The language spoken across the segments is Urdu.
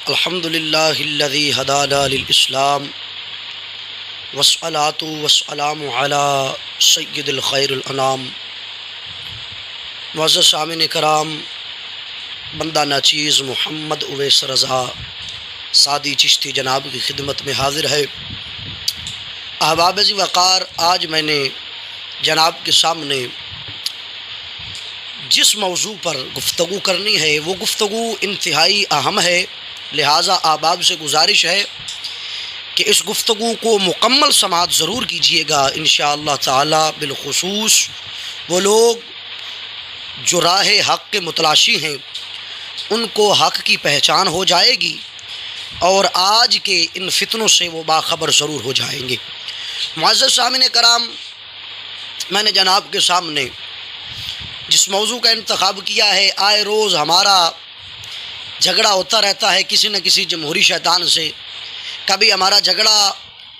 الحمدللہ الذی ہدانا للاسلام والصلاۃ والسلام علی سید الخیر الانام۔ معزز سامعین کرام، بندہ ناچیز محمد اویس رضا سعدی چشتی جناب کی خدمت میں حاضر ہے۔ احباب ذی وقار، آج میں نے جناب کے سامنے جس موضوع پر گفتگو کرنی ہے وہ گفتگو انتہائی اہم ہے، لہٰذا احباب سے گزارش ہے کہ اس گفتگو کو مکمل سماعت ضرور کیجیے گا انشاءاللہ تعالی۔ بالخصوص وہ لوگ جو راہ حق کے متلاشی ہیں ان کو حق کی پہچان ہو جائے گی اور آج کے ان فتنوں سے وہ باخبر ضرور ہو جائیں گے۔ معزز سامعین کرام، میں نے جناب کے سامنے جس موضوع کا انتخاب کیا ہے، آئے روز ہمارا جھگڑا ہوتا رہتا ہے کسی نہ کسی جمہوری شیطان سے۔ کبھی ہمارا جھگڑا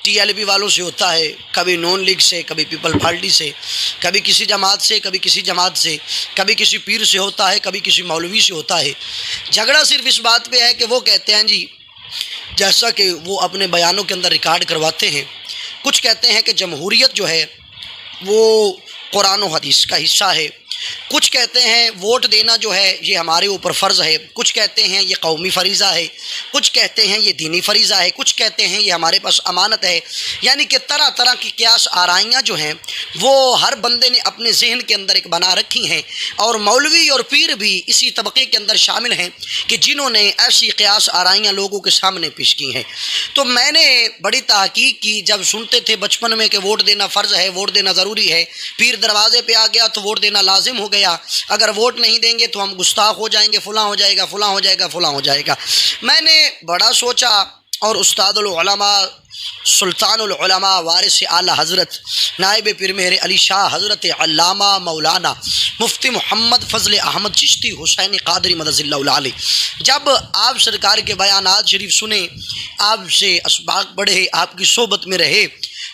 ٹی ایل بی والوں سے ہوتا ہے، کبھی نون لیگ سے، کبھی پیپل پارٹی سے، کبھی کسی جماعت سے، کبھی کسی جماعت سے، کبھی کسی پیر سے ہوتا ہے، کبھی کسی مولوی سے ہوتا ہے۔ جھگڑا صرف اس بات پہ ہے کہ وہ کہتے ہیں جی، جیسا کہ وہ اپنے بیانوں کے اندر ریکارڈ کرواتے ہیں، کچھ کہتے ہیں کہ جمہوریت جو ہے وہ قرآن و حدیث کا حصہ ہے، کچھ کہتے ہیں ووٹ دینا جو ہے یہ ہمارے اوپر فرض ہے، کچھ کہتے ہیں یہ قومی فریضہ ہے، کچھ کہتے ہیں یہ دینی فریضہ ہے، کچھ کہتے ہیں یہ ہمارے پاس امانت ہے۔ یعنی کہ طرح طرح کی قیاس آرائیاں جو ہیں وہ ہر بندے نے اپنے ذہن کے اندر ایک بنا رکھی ہیں، اور مولوی اور پیر بھی اسی طبقے کے اندر شامل ہیں کہ جنہوں نے ایسی قیاس آرائیاں لوگوں کے سامنے پیش کی ہیں۔ تو میں نے بڑی تحقیق کی، جب سنتے تھے بچپن میں کہ ووٹ دینا فرض ہے، ووٹ دینا ضروری ہے، پیر دروازے پہ آ گیا تو ووٹ دینا لازم ہو گیا، اگر ووٹ نہیں دیں گے تو ہم گستاخ ہو جائیں گے، فلاں ہو جائے گا، فلاں ہو جائے گا، فلاں ہو جائے گا۔ میں نے بڑا سوچا اور استاد العلماء، سلطان العلماء، وارث اعلیٰ حضرت نائب پیر مہر علی شاہ حضرت علامہ مولانا مفتی محمد فضل احمد چشتی حسینی قادری مدد اللہ علیہ، جب آپ سرکار کے بیانات شریف سنے، آپ سے اسباق پڑھے، آپ کی صحبت میں رہے،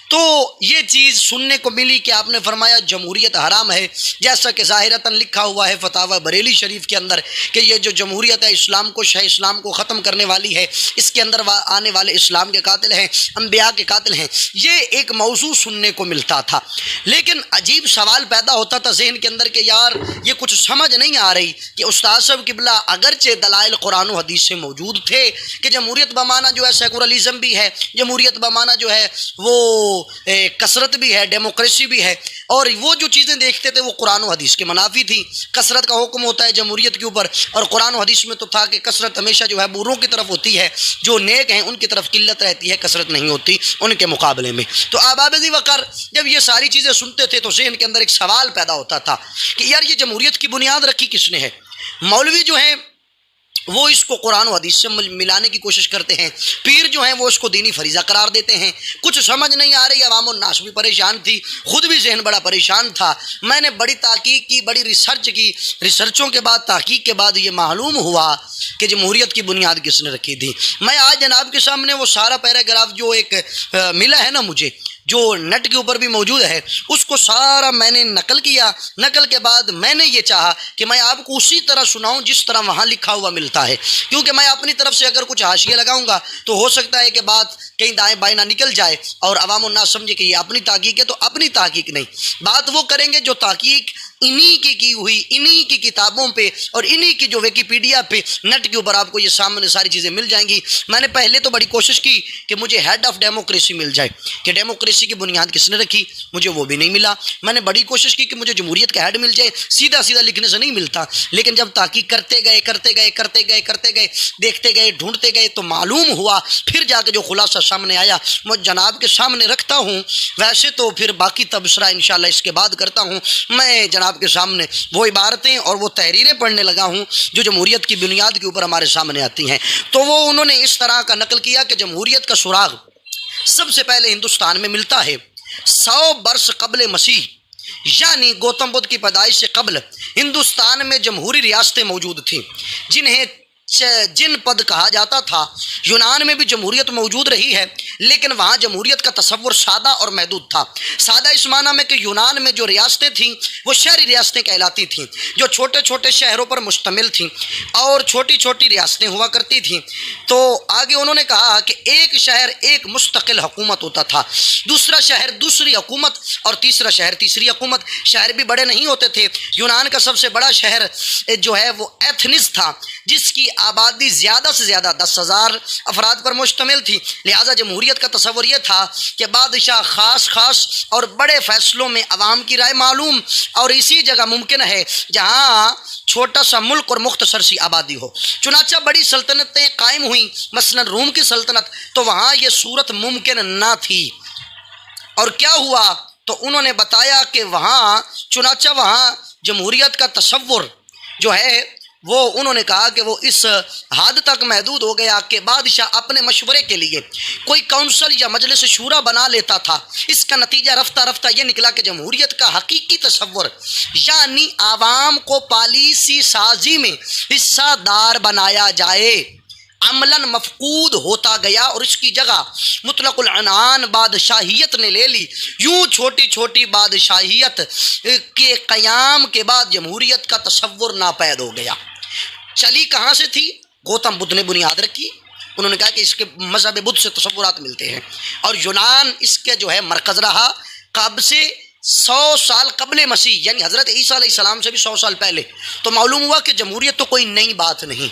تو یہ چیز سننے کو ملی کہ آپ نے فرمایا جمہوریت حرام ہے، جیسا کہ ظاہراً لکھا ہوا ہے فتاوی بریلی شریف کے اندر کہ یہ جو جمہوریت ہے اسلام کش ہے، اسلام کو ختم کرنے والی ہے، اس کے اندر آنے والے اسلام کے قاتل ہیں، انبیاء کے قاتل ہیں۔ یہ ایک موضوع سننے کو ملتا تھا، لیکن عجیب سوال پیدا ہوتا تھا ذہن کے اندر کہ یار یہ کچھ سمجھ نہیں آ رہی کہ استاد صاحب قبلہ اگرچہ دلائل قرآن و حدیث سے موجود تھے کہ جمہوریت بمانا جو ہے سیکولرزم بھی ہے، جمہوریت بمانا جو ہے وہ کثرت بھی ہے، ڈیموکریسی بھی ہے، اور وہ جو چیزیں دیکھتے تھے وہ قرآن و حدیث کے منافی تھی۔ کثرت کا حکم ہوتا ہے جمہوریت کے اوپر، اور قرآن و حدیث میں تو تھا کہ کثرت ہمیشہ جو ہے بروں کی طرف ہوتی ہے، جو نیک ہیں ان کی طرف قلت رہتی ہے، کثرت نہیں ہوتی ان کے مقابلے میں۔ تو احباب ذی وقار، جب یہ ساری چیزیں سنتے تھے تو ذہن کے اندر ایک سوال پیدا ہوتا تھا کہ یار یہ جمہوریت کی بنیاد رکھی کس نے ہے؟ مولوی جو ہیں وہ اس کو قرآن و حدیث سے ملانے کی کوشش کرتے ہیں، پیر جو ہیں وہ اس کو دینی فریضہ قرار دیتے ہیں، کچھ سمجھ نہیں آ رہی، عوام الناس بھی پریشان تھی، خود بھی ذہن بڑا پریشان تھا۔ میں نے بڑی تحقیق کی، بڑی ریسرچ کی، ریسرچوں کے بعد، تحقیق کے بعد یہ معلوم ہوا کہ جمہوریت کی بنیاد کس نے رکھی تھی۔ میں آج جناب کے سامنے وہ سارا پیراگراف جو ایک ملا ہے نا مجھے، جو نیٹ کے اوپر بھی موجود ہے، اس کو سارا میں نے نقل کیا۔ نقل کے بعد میں نے یہ چاہا کہ میں آپ کو اسی طرح سناؤں جس طرح وہاں لکھا ہوا ملتا ہے، کیونکہ میں اپنی طرف سے اگر کچھ حاشیہ لگاؤں گا تو ہو سکتا ہے کہ بات کہیں دائیں بائیں نہ نکل جائے اور عوام الناس سمجھے کہ یہ اپنی تحقیق ہے، تو اپنی تحقیق نہیں، بات وہ کریں گے جو تحقیق انہی کی ہوئی، انہی کی کتابوں پہ اور انہی کی جو ویکیپیڈیا پہ نیٹ کے اوپر آپ کو یہ سامنے ساری چیزیں مل جائیں گی۔ میں نے پہلے تو بڑی کوشش کی کہ مجھے ہیڈ آف ڈیموکریسی مل جائے، کہ ڈیموکریسی کی بنیاد کس نے رکھی، مجھے وہ بھی نہیں ملا۔ میں نے بڑی کوشش کی کہ مجھے جمہوریت کا ہیڈ مل جائے، سیدھا سیدھا لکھنے سے نہیں ملتا، لیکن جب تحقیق کرتے گئے، دیکھتے گئے، ڈھونڈتے گئے تو معلوم ہوا، پھر جا کے جو خلاصہ سامنے آیا میں جناب کے سامنے رکھتا ہوں۔ ویسے تو پھر باقی تبصرہ انشاءاللہ اس کے بعد کرتا ہوں، میں جناب کے سامنے وہ عبارتیں اور وہ تحریریں پڑھنے لگا ہوں جو جمہوریت کی بنیاد کے اوپر ہمارے سامنے آتی ہیں۔ تو وہ انہوں نے اس طرح کا نقل کیا کہ جمہوریت کا سراغ سب سے پہلے ہندوستان میں ملتا ہے 100 برس قبل مسیح، یعنی گوتم بدھ کی پیدائش سے قبل ہندوستان میں جمہوری ریاستیں موجود تھیں، جنہیں جن پد کہا جاتا تھا۔ یونان میں بھی جمہوریت موجود رہی ہے، لیکن وہاں جمہوریت کا تصور سادہ اور محدود تھا۔ سادہ اس معنی میں کہ یونان میں جو ریاستیں تھیں وہ شہری ریاستیں کہلاتی تھیں، جو چھوٹے چھوٹے شہروں پر مشتمل تھیں اور چھوٹی چھوٹی ریاستیں ہوا کرتی تھیں۔ تو آگے انہوں نے کہا کہ ایک شہر ایک مستقل حکومت ہوتا تھا، دوسرا شہر دوسری حکومت اور تیسرا شہر تیسری حکومت۔ شہر بھی بڑے نہیں ہوتے تھے۔ یونان کا سب سے بڑا شہر جو ہے وہ ایتھنز تھا، جس کی آبادی زیادہ سے زیادہ 10,000 افراد پر مشتمل تھی۔ لہٰذا جمہوریت کا تصور یہ تھا کہ بادشاہ خاص اور بڑے فیصلوں میں عوام کی رائے معلوم اور اسی جگہ ممکن ہے جہاں چھوٹا سا ملک اور مختصر سی آبادی ہو۔ چنانچہ بڑی سلطنتیں قائم ہوئیں، مثلا روم کی سلطنت، تو وہاں یہ صورت ممکن نہ تھی۔ اور کیا ہوا؟ تو انہوں نے بتایا کہ چنانچہ وہاں جمہوریت کا تصور جو ہے وہ انہوں نے کہا کہ وہ اس حد تک محدود ہو گیا کہ بادشاہ اپنے مشورے کے لیے کوئی کونسل یا مجلس شورا بنا لیتا تھا۔ اس کا نتیجہ رفتہ رفتہ یہ نکلا کہ جمہوریت کا حقیقی تصور یعنی عوام کو پالیسی سازی میں حصہ دار بنایا جائے عملاً مفقود ہوتا گیا، اور اس کی جگہ مطلق العنان بادشاہیت نے لے لی۔ یوں چھوٹی چھوٹی بادشاہیت کے قیام کے بعد جمہوریت کا تصور ناپید ہو گیا۔ چلی کہاں سے تھی؟ گوتم بدھ نے بنیاد رکھی۔ انہوں نے کہا کہ اس کے مذہب بدھ سے تصورات ملتے ہیں، اور یونان اس کے جو ہے مرکز رہا۔ کب سے؟ 100 سال قبل مسیح، یعنی حضرت عیسیٰ علیہ السلام سے بھی 100 سال پہلے۔ تو معلوم ہوا کہ جمہوریت تو کوئی نئی بات نہیں،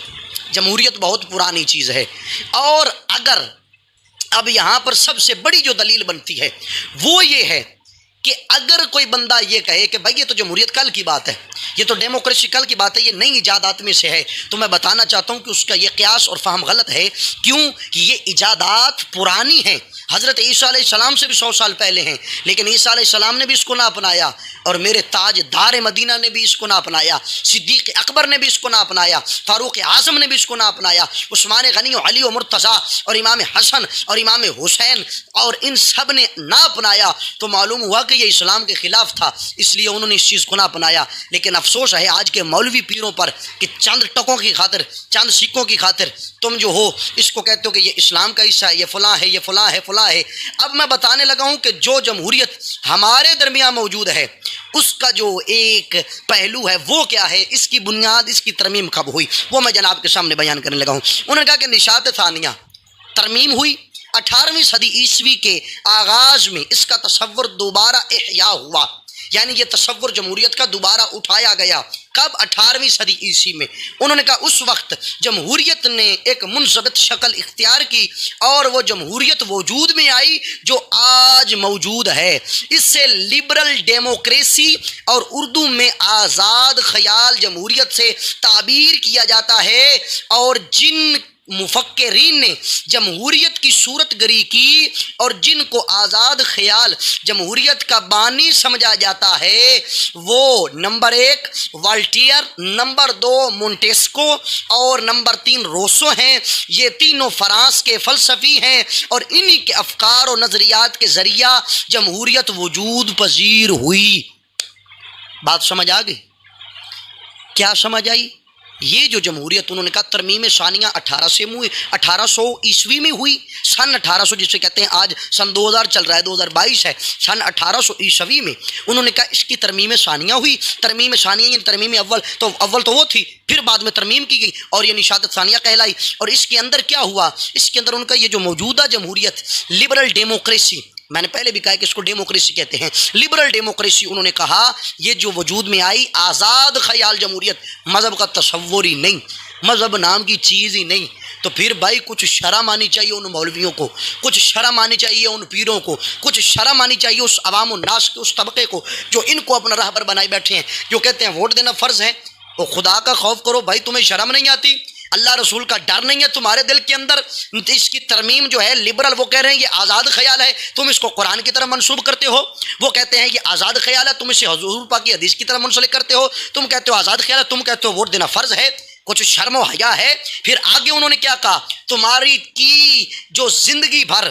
جمہوریت بہت پرانی چیز ہے۔ اور اگر اب یہاں پر سب سے بڑی جو دلیل بنتی ہے وہ یہ ہے کہ اگر کوئی بندہ یہ کہے کہ بھائی یہ تو جمہوریت کل کی بات ہے، یہ تو ڈیموکریسی کل کی بات ہے، یہ نئی ایجادات میں سے ہے، تو میں بتانا چاہتا ہوں کہ اس کا یہ قیاس اور فہم غلط ہے۔ کیوں کہ یہ ایجادات پرانی ہیں، حضرت عیسیٰ علیہ السلام سے بھی 100 سال پہلے ہیں، لیکن عیسیٰ علیہ السلام نے بھی اس کو نہ اپنایا، اور میرے تاج دار مدینہ نے بھی اس کو نہ اپنایا، صدیق اکبر نے بھی اس کو نہ اپنایا، فاروق اعظم نے بھی اس کو نہ اپنایا، عثمان غنی و علی و مرتضیٰ اور امام حسن اور امام حسین اور ان سب نے نہ اپنایا۔ تو معلوم ہوا کہ یہ اسلام کے خلاف تھا، اس لیے انہوں نے اس چیز کو نہ اپنایا۔ لیکن افسوس ہے آج کے مولوی پیروں پر کہ چند ٹکوں کی خاطر، چند سکوں کی خاطر تم جو ہو اس کو کہتے ہو کہ یہ اسلام کا حصہ ہے، یہ فلاں ہے، یہ فلاں ہے، فلاں ہے۔ اب میں بتانے لگا ہوں کہ جو جمہوریت ہمارے درمیان موجود ہے اس کا جو ایک پہلو ہے وہ کیا ہے، اس کی بنیاد، اس کی ترمیم کب ہوئی، وہ میں جناب کے سامنے بیان کرنے لگا ہوں۔ انہوں نے کہا کہ نشاط ثانیہ ترمیم ہوئی 18ویں صدی عیسوی کے آغاز میں، اس کا تصور دوبارہ احیاء ہوا، یعنی یہ تصور جمہوریت کا دوبارہ اٹھایا گیا۔ کب؟ 18ویں صدی عیسوی میں۔ انہوں نے کہا اس وقت جمہوریت نے ایک منضبط شکل اختیار کی اور وہ جمہوریت وجود میں آئی جو آج موجود ہے۔ اس سے لبرل ڈیموکریسی اور اردو میں آزاد خیال جمہوریت سے تعبیر کیا جاتا ہے، اور جن مفکرین نے جمہوریت کی صورت گری کی اور جن کو آزاد خیال جمہوریت کا بانی سمجھا جاتا ہے وہ نمبر 1 والٹیئر، نمبر 2 مونٹیسکو اور نمبر 3 روسو ہیں۔ یہ تینوں فرانس کے فلسفی ہیں، اور انہی کے افکار و نظریات کے ذریعہ جمہوریت وجود پذیر ہوئی۔ بات سمجھ آ گئی؟ کیا سمجھ آئی؟ یہ جو جمہوریت انہوں نے کہا ترمیم ثانیہ 1800 عیسوی میں ہوئی، سن 1800 جسے کہتے ہیں، آج سن 2000 چل رہا ہے، 2022 ہے، سن 1800 عیسوی میں انہوں نے کہا اس کی ترمیم ثانیہ ہوئی۔ ترمیم ثانیہ یعنی ترمیم اول تو وہ تھی، پھر بعد میں ترمیم کی گئی اور یہ نشاط ثانیہ کہلائی۔ اور اس کے اندر کیا ہوا؟ اس کے اندر ان کا یہ جو موجودہ جمہوریت لبرل ڈیموکریسی، میں نے پہلے بھی کہا کہ اس کو ڈیموکریسی کہتے ہیں، لبرل ڈیموکریسی، انہوں نے کہا یہ جو وجود میں آئی آزاد خیال جمہوریت، مذہب کا تصور ہی نہیں، مذہب نام کی چیز ہی نہیں۔ تو پھر بھائی کچھ شرم آنی چاہیے ان مولویوں کو، کچھ شرم آنی چاہیے ان پیروں کو، کچھ شرم آنی چاہیے اس عوام الناس کے اس طبقے کو جو ان کو اپنا راہبر بنائے بیٹھے ہیں، جو کہتے ہیں ووٹ دینا فرض ہے۔ اور خدا کا خوف کرو بھائی، تمہیں شرم نہیں آتی؟ اللہ رسول کا ڈر نہیں ہے تمہارے دل کے اندر؟ اس کی ترمیم جو ہے لبرل، وہ کہہ رہے ہیں یہ آزاد خیال ہے، تم اس کو قرآن کی طرف منسوب کرتے ہو۔ وہ کہتے ہیں یہ آزاد خیال ہے، تم اسے حضور پاک کی حدیث کی طرف منسلک کرتے ہو۔ تم کہتے ہو آزاد خیال ہے، تم کہتے ہو ووٹ دینا فرض ہے۔ کچھ شرم و حیا ہے؟ پھر آگے انہوں نے کیا کہا؟ تمہاری کی جو زندگی بھر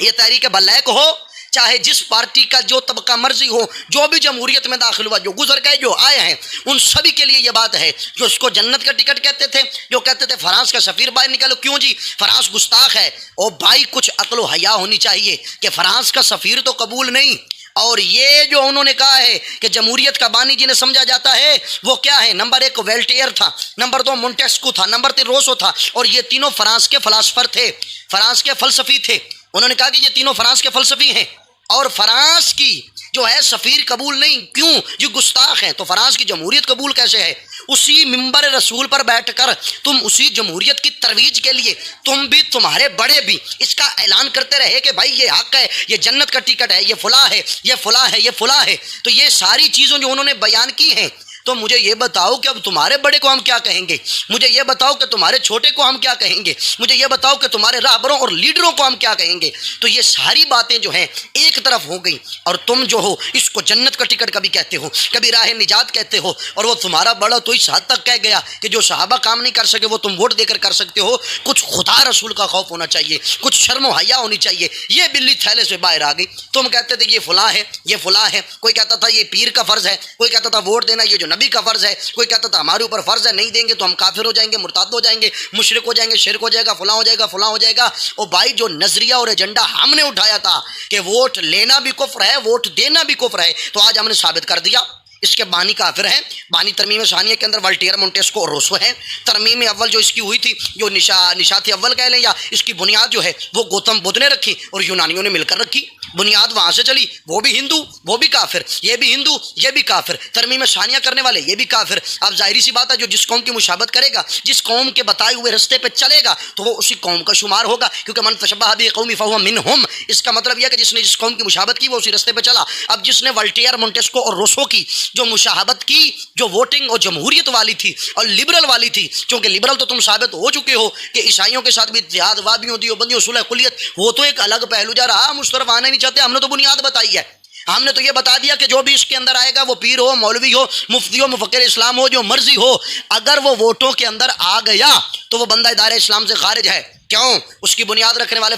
یہ تحریک بلیک ہو چاہے جس پارٹی کا جو طبقہ مرضی ہو، جو بھی جمہوریت میں داخل ہوا، جو گزر گئے، جو آئے ہیں، ان سبھی کے لیے یہ بات ہے۔ جو اس کو جنت کا ٹکٹ کہتے تھے، جو کہتے تھے فرانس کا سفیر باہر نکالو، کیوں جی فرانس گستاخ ہے؟ اور بھائی کچھ عقل و حیا ہونی چاہیے کہ فرانس کا سفیر تو قبول نہیں، اور یہ جو انہوں نے کہا ہے کہ جمہوریت کا بانی جنہیں سمجھا جاتا ہے وہ کیا ہے؟ نمبر 1 ویلٹیئر تھا، نمبر 2 مونٹیسکو تھا، نمبر 3 روسو تھا، اور یہ تینوں فرانس کے فلاسفر تھے، فرانس کے فلسفی تھے۔ انہوں نے کہا کہ یہ تینوں فرانس کے فلسفی ہیں، اور فرانس کی جو ہے سفیر قبول نہیں، کیوں؟ جو گستاخ ہیں۔ تو فرانس کی جمہوریت قبول کیسے ہے؟ اسی منبر رسول پر بیٹھ کر تم اسی جمہوریت کی ترویج کے لیے تم بھی، تمہارے بڑے بھی اس کا اعلان کرتے رہے کہ بھائی یہ حق ہے، یہ جنت کا ٹکٹ ہے، یہ فلاں ہے، یہ فلاں ہے، یہ فلاں ہے۔ تو یہ ساری چیزوں جو انہوں نے بیان کی ہیں، تو مجھے یہ بتاؤ کہ اب تمہارے بڑے کو ہم کیا کہیں گے؟ مجھے یہ بتاؤ کہ تمہارے چھوٹے کو ہم کیا کہیں گے؟ مجھے یہ بتاؤ کہ تمہارے راہبروں اور لیڈروں کو ہم کیا کہیں گے؟ تو یہ ساری باتیں جو ہیں ایک طرف ہو گئی، اور تم جو ہو اس کو جنت کا ٹکٹ کبھی کہتے ہو، کبھی راہ نجات کہتے ہو، اور وہ تمہارا بڑا تو اس حد تک کہہ گیا کہ جو صحابہ کام نہیں کر سکے وہ تم ووٹ دے کر کر سکتے ہو۔ کچھ خدا رسول کا خوف ہونا چاہیے، کچھ شرم و حیا ہونی چاہیے۔ یہ بلی تھیلے سے باہر آ گئی۔ تم کہتے تھے یہ فلاں ہے، یہ فلاں ہے، کوئی کہتا تھا یہ پیر کا فرض ہے، کوئی کہتا تھا ووٹ دینا یہ جو نبی کا فرض ہے، کوئی کہتا تھا ہمارے اوپر فرض ہے، نہیں دیں گے تو ہم کافر ہو جائیں گے، مرتد ہو جائیں گے، مشرک ہو جائیں گے، شرک ہو جائے گا، فلاں ہو جائے گا، فلاں ہو جائے گا۔ اور بھائی جو نظریہ اور ایجنڈا ہم نے اٹھایا تھا کہ ووٹ لینا بھی کفر ہے، ووٹ دینا بھی کفر ہے، تو آج ہم نے ثابت کر دیا اس کے بانی کافر ہیں۔ بانی ترمیم ثانیہ کے اندر والٹیئر، مونٹیسکو اور روسو ہیں۔ ترمیم اول جو اس کی ہوئی تھی، جو نشاط اول کہہ لیں، یا اس کی بنیاد جو ہے وہ گوتم بدھ نے رکھی اور یونانیوں نے مل کر رکھی۔ بنیاد وہاں سے چلی، وہ بھی ہندو وہ بھی کافر، یہ بھی ہندو یہ بھی کافر، ترمیم ثانیہ کرنے والے یہ بھی کافر۔ اب ظاہری سی بات ہے جو جس قوم کی مشابہت کرے گا، جس قوم کے بتائے ہوئے رستے پہ چلے گا، تو وہ اسی قوم کا شمار ہوگا، کیونکہ من تشبہ بقوم فہو منہم۔ اس کا مطلب یہ ہے کہ جس نے جس قوم کی مشابہت کی وہ اسی رستے پہ چلا۔ اب جس نے والٹیئر، مونٹیسکو اور روسو کی جو مشابہت کی، جو ووٹنگ اور جمہوریت والی تھی اور لبرل والی تھی، چونکہ لبرل تو تم ثابت ہو چکے ہو کہ عیسائیوں کے ساتھ بھی اتحاد، وابیوں، دیوبندیوں، صلح کلیت، وہ تو ایک الگ پہلو جا رہا، ہم اس طرف آنا نہیں چاہتے۔ ہم نے تو بنیاد بتائی ہے، ہم نے تو یہ بتا دیا کہ جو بھی اس کے اندر آئے گا، وہ پیر ہو، مولوی ہو، مفتی ہو، مفکر اسلام ہو، جو مرضی ہو، اگر وہ ووٹوں کے اندر آ گیا تو وہ بندہ دائرہ اسلام سے خارج ہے۔ کیوں؟ اس کی بنیاد رکھنے والے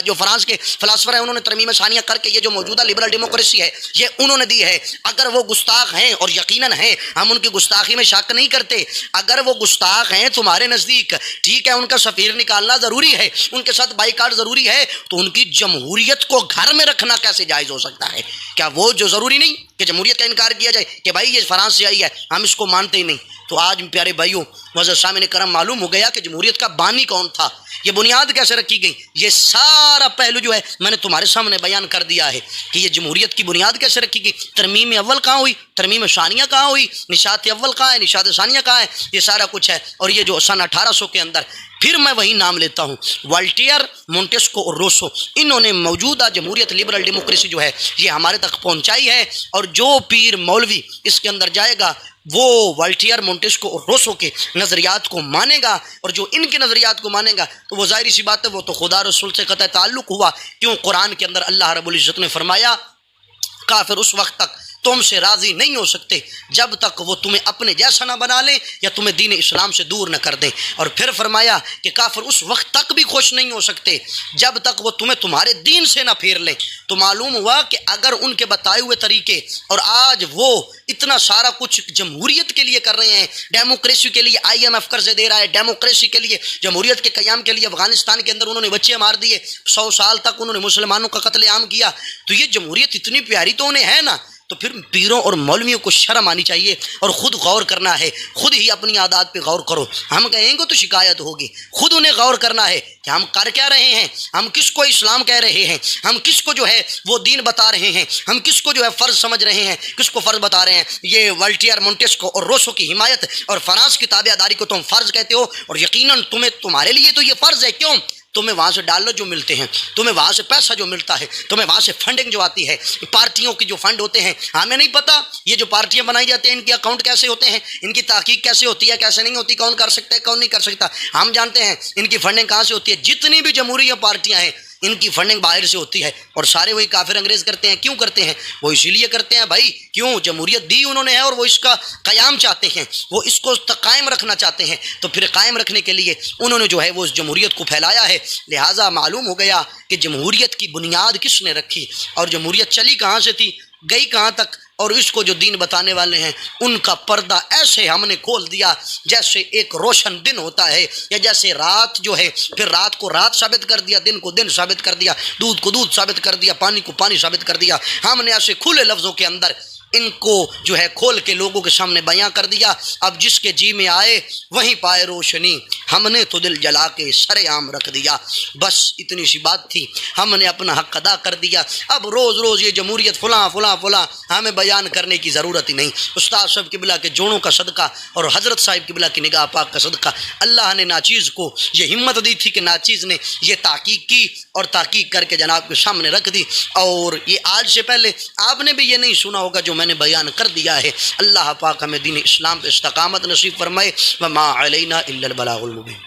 جو فرانس کے فلاسفر ہیں، انہوں نے ترمیم ثانیہ کر کے یہ جو موجودہ لبرل ڈیموکریسی ہے یہ انہوں نے دی ہے۔ اگر وہ گستاخ ہیں، اور یقیناً ہیں، ہم ان کی گستاخی میں شک نہیں کرتے، اگر وہ گستاخ ہیں تمہارے نزدیک، ٹھیک ہے، ان کا سفیر نکالنا ضروری ہے، ان کے ساتھ بائیکاٹ ضروری ہے، تو ان کی جمہوریت کو گھر میں رکھنا کیسے جائز ہو سکتا ہے؟ کیا وہ جو ضروری نہیں کہ جمہوریت کا انکار کیا جائے کہ بھائی یہ فرانس سے آئی ہے، ہم اس کو مانتے ہی نہیں؟ تو آج پیارے بھائیوں، معزز سامعین کرام، معلوم ہو گیا کہ جمہوریت کا بانی کون تھا، یہ بنیاد کیسے رکھی گئی۔ یہ سارا پہلو جو ہے میں نے تمہارے سامنے بیان کر دیا ہے کہ یہ جمہوریت کی بنیاد کیسے رکھی گئی۔ ترمیم اول کہاں ہوئی، ترمیم ثانیہ کہاں ہوئی، نشاط اول کہاں ہے، نشاط ثانیہ کہاں ہے، یہ سارا کچھ ہے۔ اور یہ جو سن 1800 کے اندر، پھر میں وہی نام لیتا ہوں، والٹیئر، مونٹیسکو اور روسو، انہوں نے موجودہ جمہوریت لبرل ڈیموکریسی جو ہے یہ ہمارے تک پہنچائی ہے۔ اور جو پیر مولوی اس کے اندر جائے گا وہ والٹیئر، مونٹیسکو اور روسو کے نظریات کو مانے گا، اور جو ان کے نظریات کو مانے گا تو وہ ظاہری سی بات ہے وہ تو خدا رسول سے قطع تعلق ہوا۔ کیوں؟ قرآن کے اندر اللہ رب العزت نے فرمایا کافر اس وقت تک تم سے راضی نہیں ہو سکتے جب تک وہ تمہیں اپنے جیسا نہ بنا لیں یا تمہیں دین اسلام سے دور نہ کر دیں۔ اور پھر فرمایا کہ کافر اس وقت تک بھی خوش نہیں ہو سکتے جب تک وہ تمہیں تمہارے دین سے نہ پھیر لیں۔ تو معلوم ہوا کہ اگر ان کے بتائے ہوئے طریقے، اور آج وہ اتنا سارا کچھ جمہوریت کے لیے کر رہے ہیں، ڈیموکریسی کے لیے IMF قرضے دے رہا ہے، ڈیموکریسی کے لیے، جمہوریت کے قیام کے لیے افغانستان کے اندر انہوں نے بچے مار دیے، 100 سال تک انہوں نے مسلمانوں کا قتل عام کیا، تو یہ جمہوریت اتنی پیاری تو انہیں ہے نا۔ تو پھر پیروں اور مولویوں کو شرم آنی چاہیے اور خود غور کرنا ہے، خود ہی اپنی عادات پہ غور کرو۔ ہم کہیں گے تو شکایت ہوگی، خود انہیں غور کرنا ہے کہ ہم کر کیا رہے ہیں، ہم کس کو اسلام کہہ رہے ہیں، ہم کس کو جو ہے وہ دین بتا رہے ہیں، ہم کس کو جو ہے فرض سمجھ رہے ہیں، کس کو فرض بتا رہے ہیں۔ یہ والٹیئر، مونٹیسکو اور روسو کی حمایت اور فرانس کی تابع داری کو تم فرض کہتے ہو، اور یقیناً تمہارے لیے تو یہ فرض ہے۔ کیوں؟ تمہیں وہاں سے ڈالر جو ملتے ہیں، تمہیں وہاں سے پیسہ جو ملتا ہے، تمہیں وہاں سے فنڈنگ جو آتی ہے، پارٹیوں کی جو فنڈ ہوتے ہیں، ہمیں نہیں پتہ یہ جو پارٹیاں بنائی جاتی ہیں ان کے اکاؤنٹ کیسے ہوتے ہیں، ان کی تحقیق کیسے ہوتی ہے، کیسے نہیں ہوتی، کون کر سکتا ہے کون نہیں کر سکتا، ہم جانتے ہیں ان کی فنڈنگ کہاں سے ہوتی ہے۔ جتنی بھی جمہوری پارٹیاں ہیں ان کی فنڈنگ باہر سے ہوتی ہے، اور سارے وہی کافر انگریز کرتے ہیں۔ کیوں کرتے ہیں؟ وہ اسی لیے کرتے ہیں بھائی، کیوں؟ جمہوریت دی انہوں نے ہے اور وہ اس کا قیام چاہتے ہیں، وہ اس کو قائم رکھنا چاہتے ہیں، تو پھر قائم رکھنے کے لیے انہوں نے جو ہے وہ اس جمہوریت کو پھیلایا ہے۔ لہٰذا معلوم ہو گیا کہ جمہوریت کی بنیاد کس نے رکھی، اور جمہوریت چلی کہاں سے تھی، گئی کہاں تک، اور اس کو جو دین بتانے والے ہیں ان کا پردہ ایسے ہم نے کھول دیا جیسے ایک روشن دن ہوتا ہے، یا جیسے رات جو ہے پھر رات کو رات ثابت کر دیا، دن کو دن ثابت کر دیا، دودھ کو دودھ ثابت کر دیا، پانی کو پانی ثابت کر دیا۔ ہم نے ایسے کھلے لفظوں کے اندر ان کو جو ہے کھول کے لوگوں کے سامنے بیان کر دیا۔ اب جس کے جی میں آئے وہیں پائے روشنی، ہم نے تو دل جلا کے سر عام رکھ دیا۔ بس اتنی سی بات تھی، ہم نے اپنا حق ادا کر دیا۔ اب روز روز یہ جمہوریت فلاں فلاں فلاں ہمیں بیان کرنے کی ضرورت ہی نہیں۔ استاد صاحب قبلہ کے جوڑوں کا صدقہ اور حضرت صاحب قبلہ کی نگاہ پاک کا صدقہ، اللہ نے ناچیز کو یہ ہمت دی تھی کہ ناچیز نے یہ تحقیق کی اور تحقیق کر کے جناب کے سامنے رکھ دی، اور یہ آج سے پہلے آپ نے بھی یہ نہیں سنا ہوگا جو میں نے بیان کر دیا ہے۔ اللہ پاک ہمیں دین اسلام پہ استقامت نصیب فرمائے۔ وما علینا الا البلاغ المبین۔